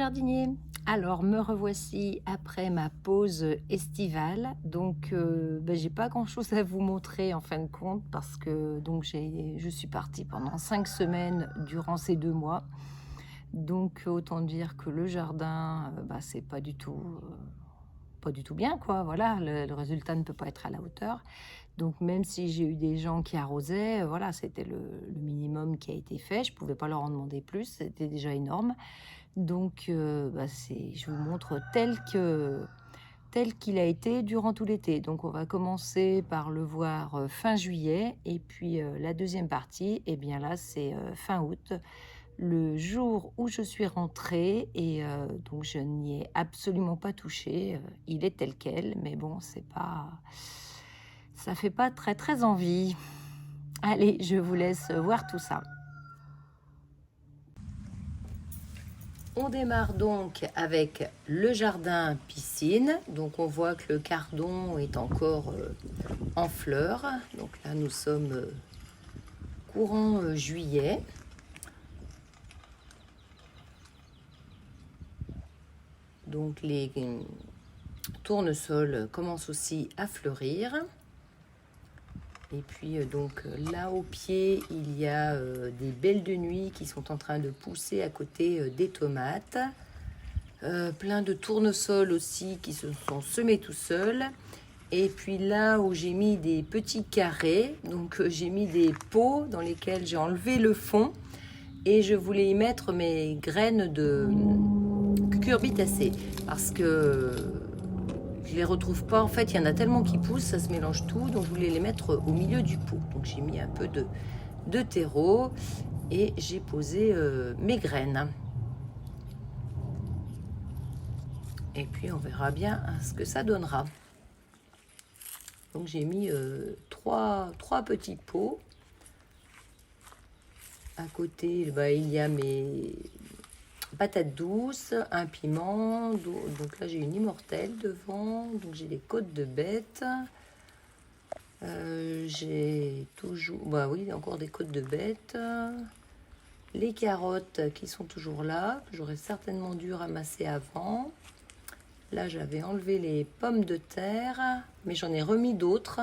jardinier. Alors me revoici après ma pause estivale. Donc j'ai pas grand-chose à vous montrer en fin de compte parce que je suis partie pendant 5 semaines durant ces 2 mois. Donc autant dire que le jardin, c'est pas du tout bien quoi. Voilà, le résultat ne peut pas être à la hauteur. Donc même si j'ai eu des gens qui arrosaient, voilà, c'était le minimum qui a été fait. Je pouvais pas leur en demander plus, c'était déjà énorme. Donc, je vous montre tel qu'il a été durant tout l'été. Donc, on va commencer par le voir fin juillet. Et puis, la deuxième partie, eh bien là, c'est fin août, le jour où je suis rentrée. Et donc, je n'y ai absolument pas touché. Il est tel quel, mais bon, ça fait pas très, très envie. Allez, je vous laisse voir tout ça. On démarre donc avec le jardin piscine. Donc on voit que le cardon est encore en fleurs. Donc là nous sommes courant juillet. Donc les tournesols commencent aussi à fleurir. Et puis là au pied, il y a des belles de nuit qui sont en train de pousser à côté des tomates. Plein de tournesols aussi qui se sont semés tout seuls. Et puis là où j'ai mis des petits carrés, donc j'ai mis des pots dans lesquels j'ai enlevé le fond et je voulais y mettre mes graines de cucurbitacées parce que je les retrouve pas. En fait, il y en a tellement qui poussent, ça se mélange tout, donc je voulais les mettre au milieu du pot. Donc j'ai mis un peu de terreau et j'ai posé mes graines. Et puis on verra bien ce que ça donnera. Donc j'ai mis trois petits pots. À côté, il y a mes patates douces, un piment. Donc là j'ai une immortelle devant. Donc j'ai des côtes de bête. J'ai toujours, oui, encore des côtes de bête. Les carottes qui sont toujours là, que j'aurais certainement dû ramasser avant. Là j'avais enlevé les pommes de terre, mais j'en ai remis d'autres.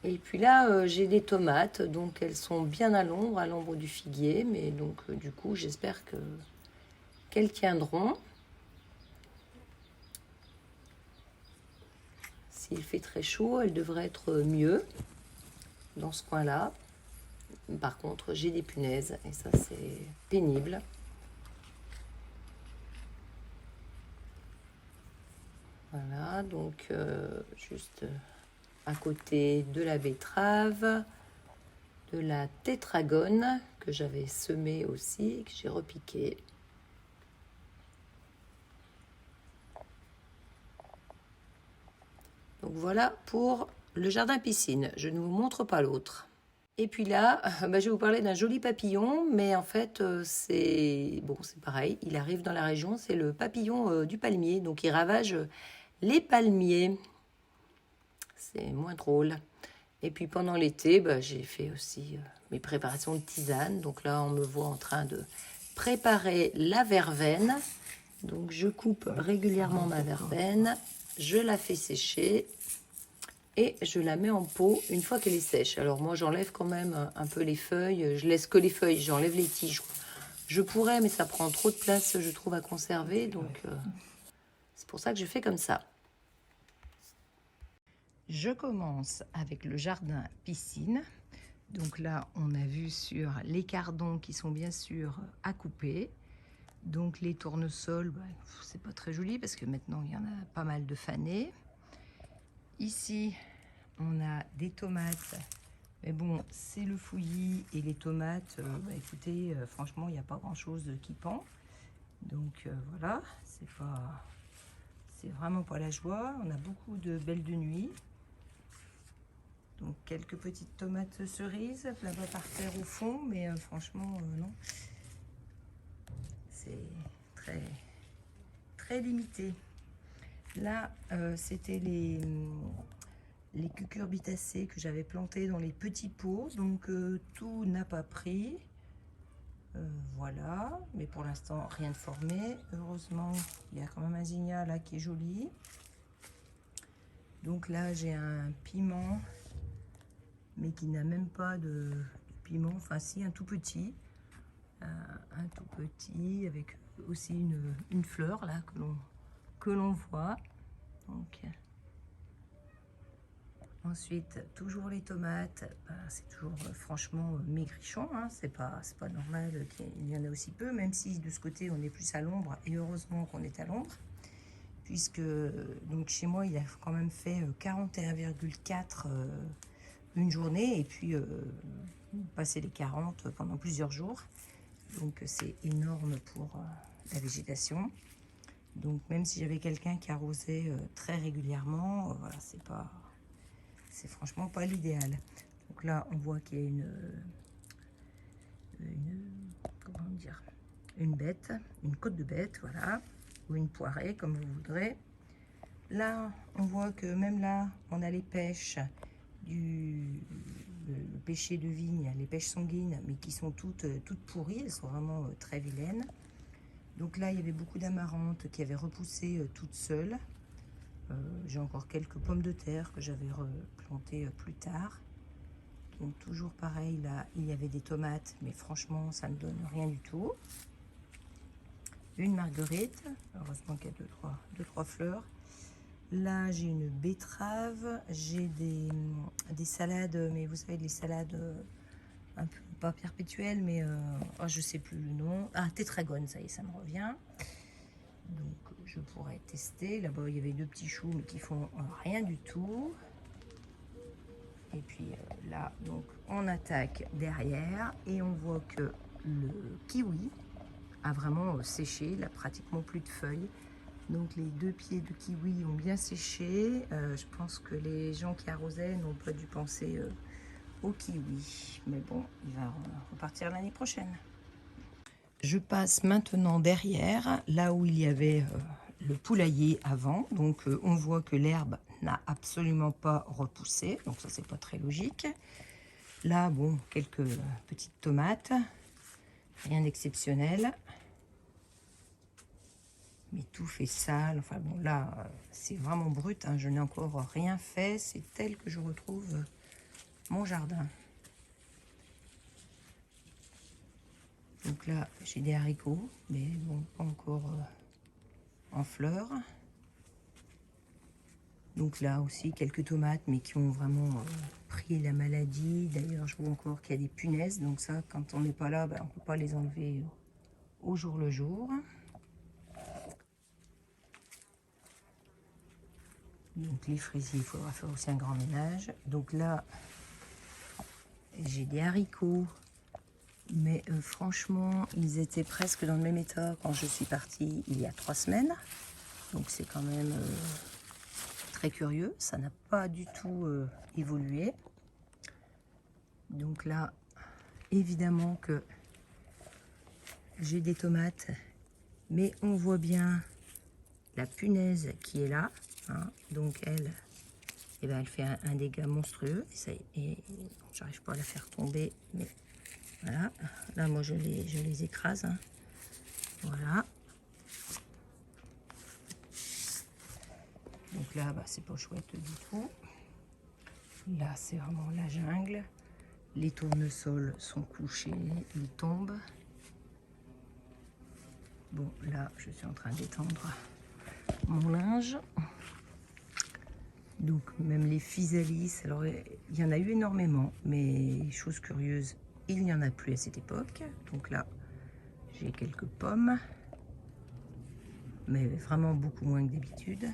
Et puis là, j'ai des tomates, donc elles sont bien à l'ombre du figuier, mais donc du coup, j'espère qu'elles tiendront. S'il fait très chaud, elles devraient être mieux dans ce coin-là. Par contre, j'ai des punaises et ça, c'est pénible. Voilà, donc juste à côté de la betterave, de la tétragone que j'avais semée aussi, que j'ai repiquée. Donc voilà pour le jardin piscine. Je ne vous montre pas l'autre. Et puis là, je vais vous parler d'un joli papillon, mais en fait, c'est pareil. Il arrive dans la région, c'est le papillon du palmier. Donc il ravage les palmiers. C'est moins drôle. Et puis pendant l'été, j'ai fait aussi mes préparations de tisane. Donc là, on me voit en train de préparer la verveine. Donc je coupe régulièrement ma verveine, je la fais sécher et je la mets en pot une fois qu'elle est sèche. Alors moi j'enlève quand même un peu les feuilles, je laisse que les feuilles, j'enlève les tiges. Je pourrais, mais ça prend trop de place, je trouve, à conserver, donc c'est pour ça que je fais comme ça. Je commence avec le jardin piscine. Donc là, on a vu sur les cardons qui sont bien sûr à couper. Donc les tournesols, c'est pas très joli parce que maintenant il y en a pas mal de fanés. Ici, on a des tomates. Mais bon, c'est le fouillis et les tomates, écoutez, franchement, il n'y a pas grand-chose qui pend. Donc voilà, c'est vraiment pas la joie. On a beaucoup de belles de nuit. Donc quelques petites tomates cerises là-bas par terre au fond, mais franchement, non. C'est très, très limité. Là, c'était les cucurbitacées que j'avais plantées dans les petits pots, donc tout n'a pas pris. Voilà, mais pour l'instant rien de formé. Heureusement, il y a quand même un zinnia là qui est joli. Donc là j'ai un piment, mais qui n'a même pas de piment, enfin si, un tout petit. Un tout petit avec aussi une fleur là que l'on voit. Donc ensuite toujours les tomates, c'est toujours franchement maigrichon, hein. C'est pas normal qu'il y en a aussi peu, même si de ce côté on est plus à l'ombre, et heureusement qu'on est à l'ombre, puisque donc chez moi il a quand même fait 41,4 une journée, et puis passer les 40 pendant plusieurs jours. Donc c'est énorme pour la végétation. Donc même si j'avais quelqu'un qui arrosait très régulièrement, voilà, c'est franchement pas l'idéal. Donc là on voit qu'il y a comment dire, une bête, une côte de bête, voilà, ou une poirée comme vous voudrez. Là on voit que même là on a les pêches le pêcher de vigne, les pêches sanguines, mais qui sont toutes pourries, elles sont vraiment très vilaines. Donc là, il y avait beaucoup d'amarante qui avaient repoussé toutes seules. J'ai encore quelques pommes de terre que j'avais replantées plus tard. Donc toujours pareil, là, il y avait des tomates, mais franchement, ça ne donne rien du tout. Une marguerite, heureusement qu'il y a deux, trois fleurs. Là, j'ai une betterave, j'ai des salades, mais vous savez, les salades un peu pas perpétuelles, mais oh, je sais plus le nom. Ah, tétragone, ça y est, ça me revient. Donc, je pourrais tester. Là-bas, il y avait deux petits choux, mais qui font rien du tout. Et puis là, donc, on attaque derrière et on voit que le kiwi a vraiment séché. Il a pratiquement plus de feuilles. Donc les deux pieds de kiwi ont bien séché. Je pense que les gens qui arrosaient n'ont pas dû penser au kiwi. Mais bon, il va repartir l'année prochaine. Je passe maintenant derrière, là où il y avait le poulailler avant. Donc on voit que l'herbe n'a absolument pas repoussé. Donc ça, c'est pas très logique. Là, bon, quelques petites tomates. Rien d'exceptionnel. Mais tout fait sale. Enfin bon, là, c'est vraiment brut, hein. Je n'ai encore rien fait. C'est tel que je retrouve mon jardin. Donc là, j'ai des haricots, mais bon, pas encore en fleurs. Donc là aussi, quelques tomates, mais qui ont vraiment pris la maladie. D'ailleurs, je vois encore qu'il y a des punaises. Donc ça, quand on n'est pas là, ben, on ne peut pas les enlever au jour le jour. Donc les fraisiers, il faudra faire aussi un grand ménage. Donc là, j'ai des haricots, mais franchement, ils étaient presque dans le même état quand je suis partie il y a 3 semaines. Donc c'est quand même très curieux. Ça n'a pas du tout évolué. Donc là, évidemment que j'ai des tomates, mais on voit bien la punaise qui est là, hein. Donc elle, eh ben, elle fait un dégât monstrueux. Et j'arrive pas à la faire tomber, mais voilà. Là, moi, je les écrase, hein. Voilà. Donc là, bah, c'est pas chouette du tout. Là, c'est vraiment la jungle. Les tournesols sont couchés, ils tombent. Bon, là, je suis en train d'étendre mon linge. Donc, même les physalis, alors il y en a eu énormément, mais chose curieuse, il n'y en a plus à cette époque. Donc là, j'ai quelques pommes, mais vraiment beaucoup moins que d'habitude.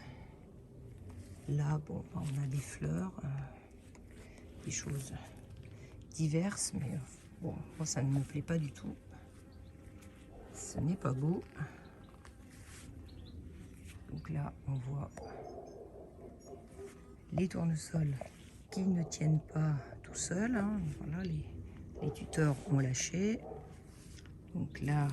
Là, bon, on a des fleurs, des choses diverses, mais bon, moi, ça ne me plaît pas du tout. Ce n'est pas beau. Donc là, on voit les tournesols qui ne tiennent pas tout seuls, hein. Voilà, les tuteurs ont lâché. Donc là,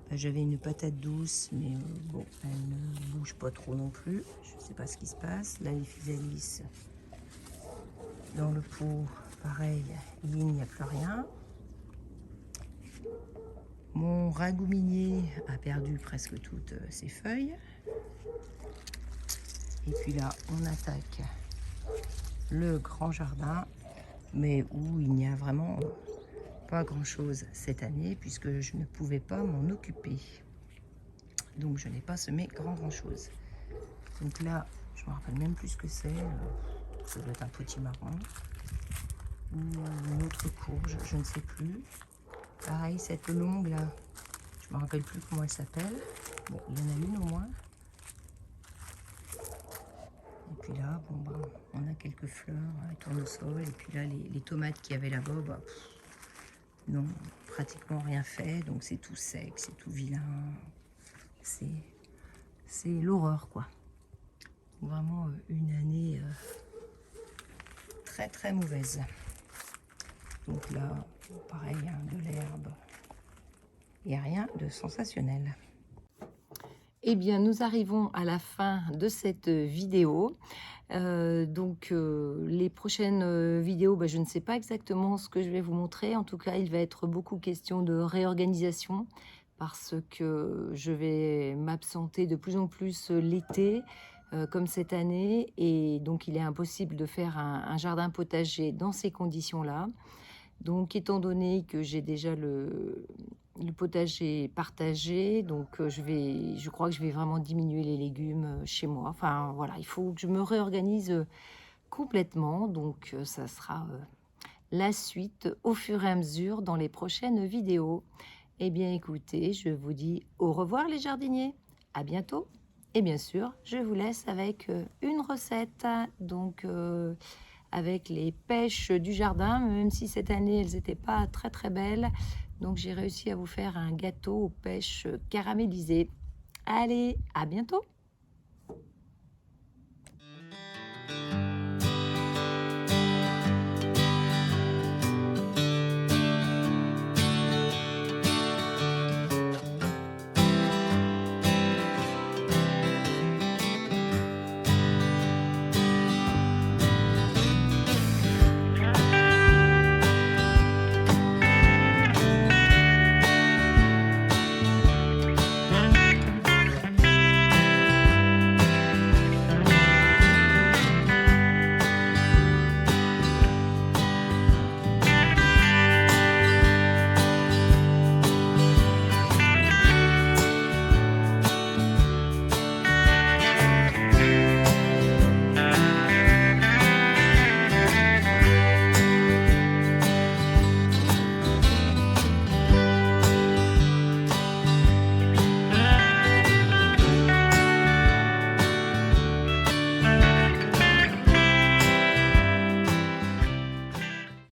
bah, j'avais une patate douce, mais bon, elle ne bouge pas trop non plus. Je ne sais pas ce qui se passe. Là, les physalis dans le pot, pareil, il n'y a plus rien. Mon ragouminier a perdu presque toutes ses feuilles. Et puis là, on attaque le grand jardin, mais où il n'y a vraiment pas grand-chose cette année, puisque je ne pouvais pas m'en occuper. Donc je n'ai pas semé grand-chose. Donc là, je ne me rappelle même plus ce que c'est. Ça doit être un potimarron ou une autre courge, je ne sais plus. Pareil, cette longue là, je me rappelle plus comment elle s'appelle. Bon, il y en a une au moins. Et puis là, bon, bah, on a quelques fleurs, un tournesol. Et puis là, les tomates qu'il y avait là-bas, bah, non, pratiquement rien fait. Donc c'est tout sec, c'est tout vilain. C'est l'horreur, quoi. Vraiment une année très très mauvaise. Donc là, pareil, hein, de l'herbe. Il n'y a rien de sensationnel. Eh bien, nous arrivons à la fin de cette vidéo. Les prochaines vidéos, je ne sais pas exactement ce que je vais vous montrer. En tout cas, il va être beaucoup question de réorganisation parce que je vais m'absenter de plus en plus l'été, comme cette année. Et donc, il est impossible de faire un jardin potager dans ces conditions-là. Donc, étant donné que j'ai déjà le potager partagé, donc je crois que je vais vraiment diminuer les légumes chez moi. Enfin, voilà, il faut que je me réorganise complètement. Donc, ça sera la suite au fur et à mesure dans les prochaines vidéos. Eh bien, écoutez, je vous dis au revoir les jardiniers. À bientôt. Et bien sûr, je vous laisse avec une recette. Donc, avec les pêches du jardin, même si cette année elles n'étaient pas très très belles. Donc j'ai réussi à vous faire un gâteau aux pêches caramélisées. Allez, à bientôt!